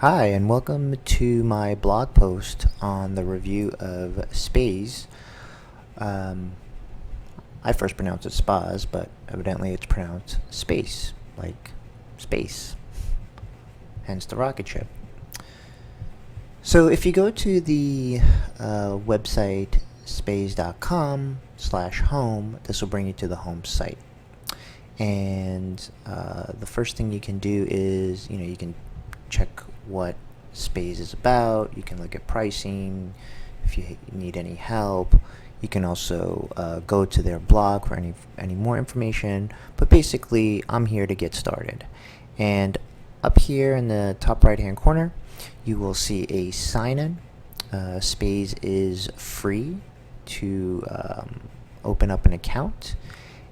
Hi, and welcome to my blog post on the review of Spaaze. Um, I first pronounced it Spaaze, but evidently it's pronounced space, like space, hence the rocket ship. So if you go to the website spaaze.com/home, this will bring you to the home site. And the first thing you can do is, you can check what Spaaze is about. You can look at pricing if you need any help. You can also go to their blog for any more information. But basically, I'm here to get started. And up here in the top right hand corner, you will see a sign-in. Spaaze is free to open up an account,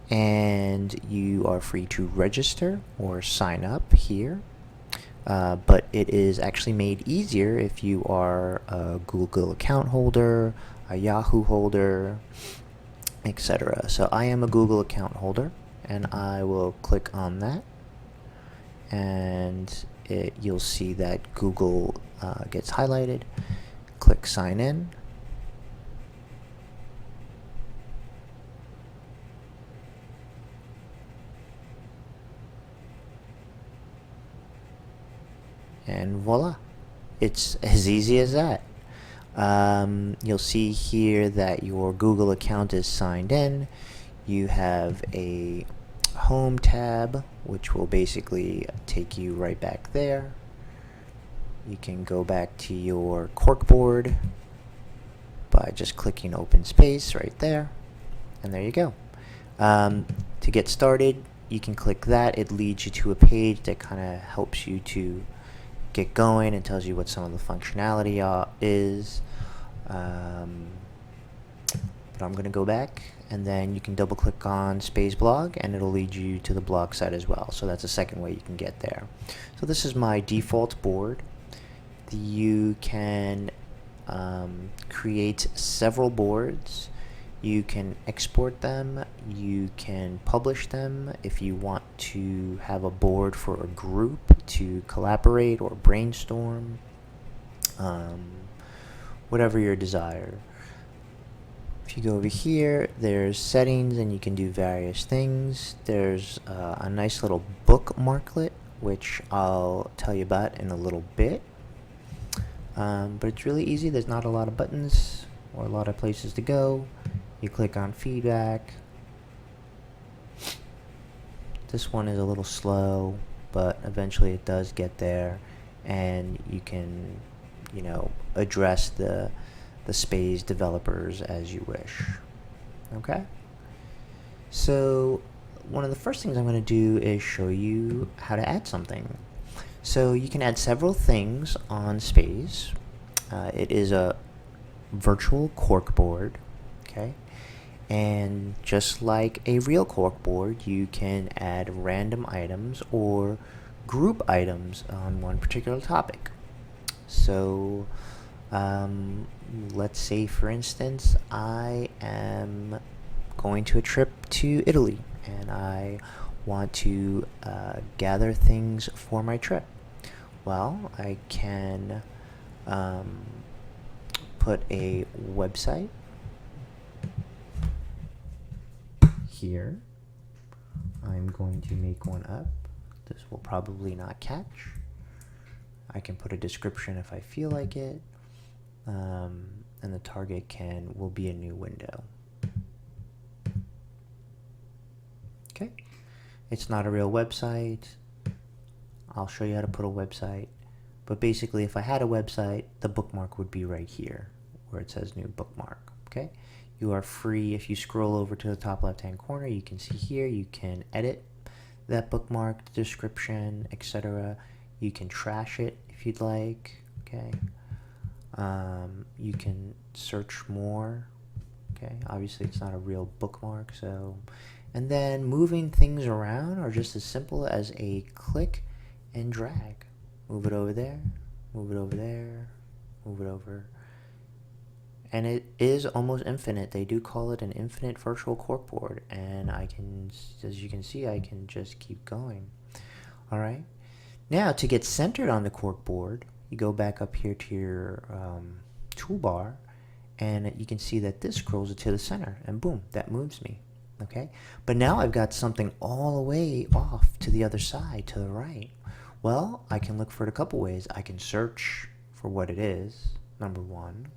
and you are free to register or sign up here. But it is actually made easier if you are a Google account holder, a Yahoo holder, etc. So I am a Google account holder, and I will click on that, and you'll see that Google gets highlighted. Click sign in. And voila, it's as easy as that. You'll see here that your Google account is signed in. You have a home tab, which will basically take you right back there. You can go back to your corkboard by just clicking open space right there, and there you go. To get started, you can click that. It leads you to a page that kind of helps you to get going and tells you what some of the functionality is. But I'm going to go back, and then you can double click on Spaaze blog, and it'll lead you to the blog site as well. So that's a second way you can get there. So this is my default board. You can create several boards. You can export them. You can publish them if you want to have a board for a group to collaborate or brainstorm, whatever your desire. If you go over here, there's settings, and you can do various things. There's a nice little bookmarklet, which I'll tell you about in a little bit. But it's really easy. There's not a lot of buttons or a lot of places to go. You click on feedback. This one is a little slow, but eventually it does get there, and you can, address the Spaaze developers as you wish. Okay? So one of the first things I'm going to do is show you how to add something. So you can add several things on Spaaze. It is a virtual corkboard, okay? And just like a real corkboard, you can add random items or group items on one particular topic. So let's say, for instance, I am going to a trip to Italy, and I want to gather things for my trip. Well, I can put a website here. I'm going to make one up. This will probably not catch. I can put a description if I feel like it, and the target will be a new window. Okay, it's not a real website. I'll show you how to put a website, but basically, if I had a website, the bookmark would be right here where it says new bookmark. Okay. You are free. If you scroll over to the top left-hand corner, you can see here you can edit that bookmark, the description, etc. You can trash it if you'd like. Okay. You can search more. Okay. Obviously, it's not a real bookmark, so. And then moving things around are just as simple as a click and drag. Move it over there. Move it over there. Move it over. And it is almost infinite. They do call it an infinite virtual corkboard, and as you can see, I can just keep going. All right. Now, to get centered on the corkboard, you go back up here to your toolbar, and you can see that this scrolls it to the center, and boom, that moves me. Okay, but now I've got something all the way off to the other side, to the right. Well, I can look for it a couple ways. I can search for what it is, number one.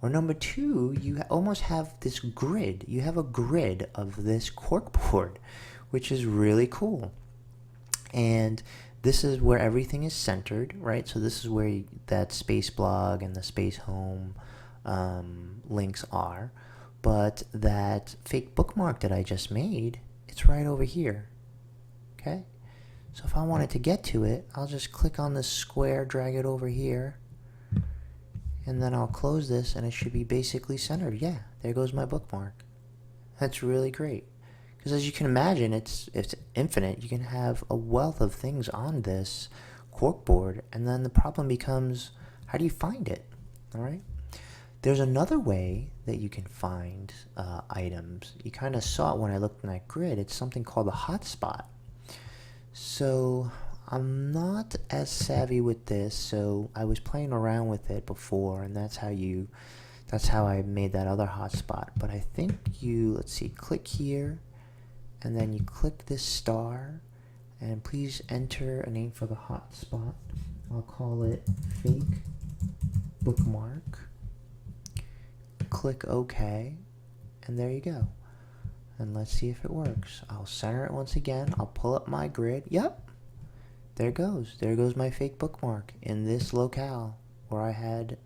Or number two, you almost have this grid. You have a grid of this corkboard, which is really cool. And this is where everything is centered, right? So this is where that space blog and the space home links are. But that fake bookmark that I just made, it's right over here. Okay? So if I wanted to get to it, I'll just click on this square, drag it over here, and then I'll close this, and it should be basically centered. Yeah, there goes my bookmark. That's really great. Because as you can imagine, it's infinite. You can have a wealth of things on this corkboard, and then the problem becomes, how do you find it? All right? There's another way that you can find items. You kind of saw it when I looked in that grid. It's something called a hotspot. So I'm not as savvy with this, so I was playing around with it before, and that's how I made that other hotspot. But I think let's see, click here, and then you click this star, and please enter a name for the hotspot. I'll call it fake bookmark. Click OK, and there you go. And let's see if it works. I'll center it once again. I'll pull up my grid. Yep, there it goes. There goes my fake bookmark in this locale where I had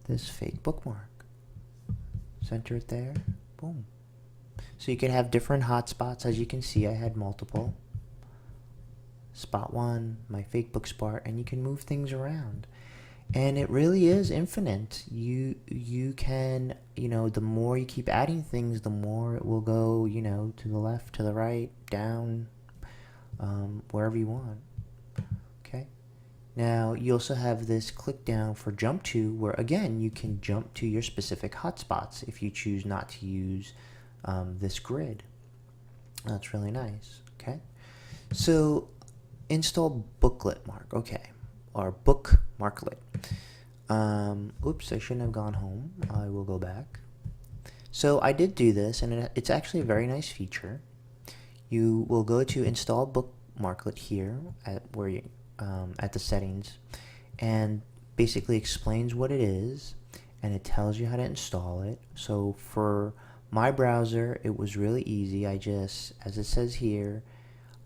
this fake bookmark. Center it there. Boom. So you can have different hotspots. As you can see, I had multiple. Spot 1, my fake book spot, and you can move things around. And it really is infinite. You can, the more you keep adding things, the more it will go, to the left, to the right, down, wherever you want. Okay. Now, you also have this click down for jump to, where again, you can jump to your specific hotspots if you choose not to use this grid. That's really nice. Okay. So, install booklet mark. Okay. Or bookmarklet. Oops, I shouldn't have gone home. I will go back. So I did do this, and it's actually a very nice feature. You will go to install bookmarklet here at the settings, and basically explains what it is, and it tells you how to install it. So for my browser, it was really easy. I just, as it says here,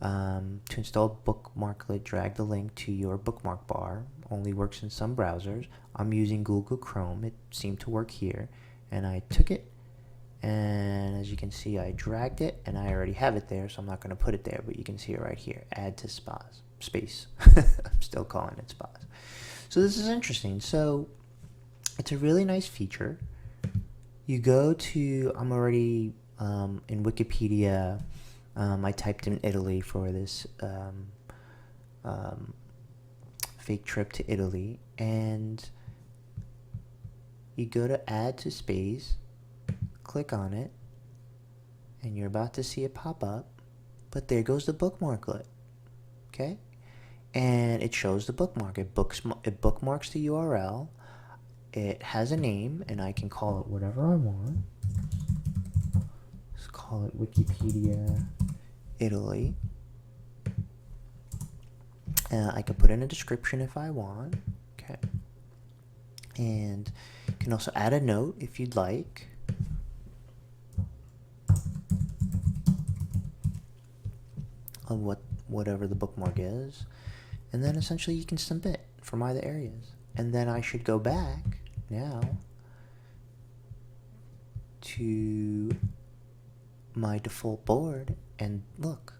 to install bookmarklet, drag the link to your bookmark bar. Only works in some browsers. I'm using Google Chrome. It seemed to work here, and I took it, and as you can see, I dragged it, and I already have it there, so I'm not going to put it there, but you can see it right here. Add to Spaaze. Space. I'm still calling it Spaaze. So this is interesting. So it's a really nice feature. You go to, I'm already in Wikipedia. I typed in Italy for this fake trip to Italy, and you go to add to Spaaze, click on it, and you're about to see it pop up, but there goes the bookmarklet. Okay, and it shows the bookmark. It bookmarks the URL. It has a name, and I can call it whatever I want. Let's call it Wikipedia Italy. I can put in a description if I want. Okay. And you can also add a note if you'd like. Of whatever the bookmark is. And then essentially you can submit from either areas. And then I should go back now to my default board, and look,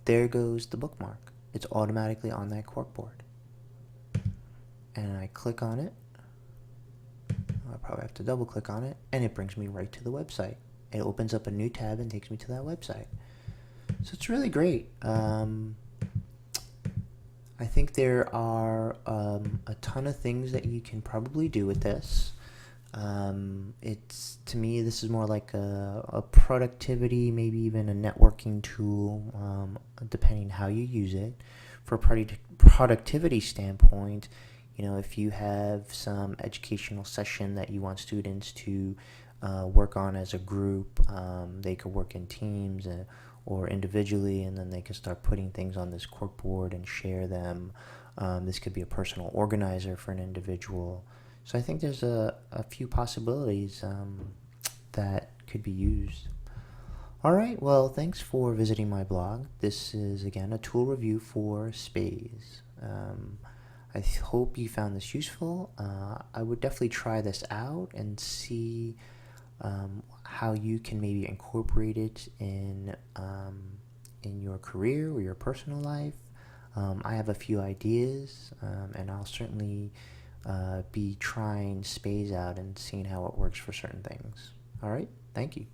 there goes the bookmark. It's automatically on that corkboard. And I click on it. I probably have to double click on it, and it brings me right to the website. It opens up a new tab and takes me to that website. So it's really great. I think there are a ton of things that you can probably do with this. It's to me, this is more like a productivity, maybe even a networking tool, depending how you use it. For productivity standpoint, if you have some educational session that you want students to work on as a group, they could work in teams or individually, and then they can start putting things on this corkboard and share them. This could be a personal organizer for an individual. So I think there's a few possibilities that could be used. All right, well, thanks for visiting my blog. This is, again, a tool review for Spaaze. I hope you found this useful. I would definitely try this out and see how you can maybe incorporate it in your career or your personal life. I have a few ideas, and I'll certainly be trying Spaaze out and seeing how it works for certain things. All right, thank you.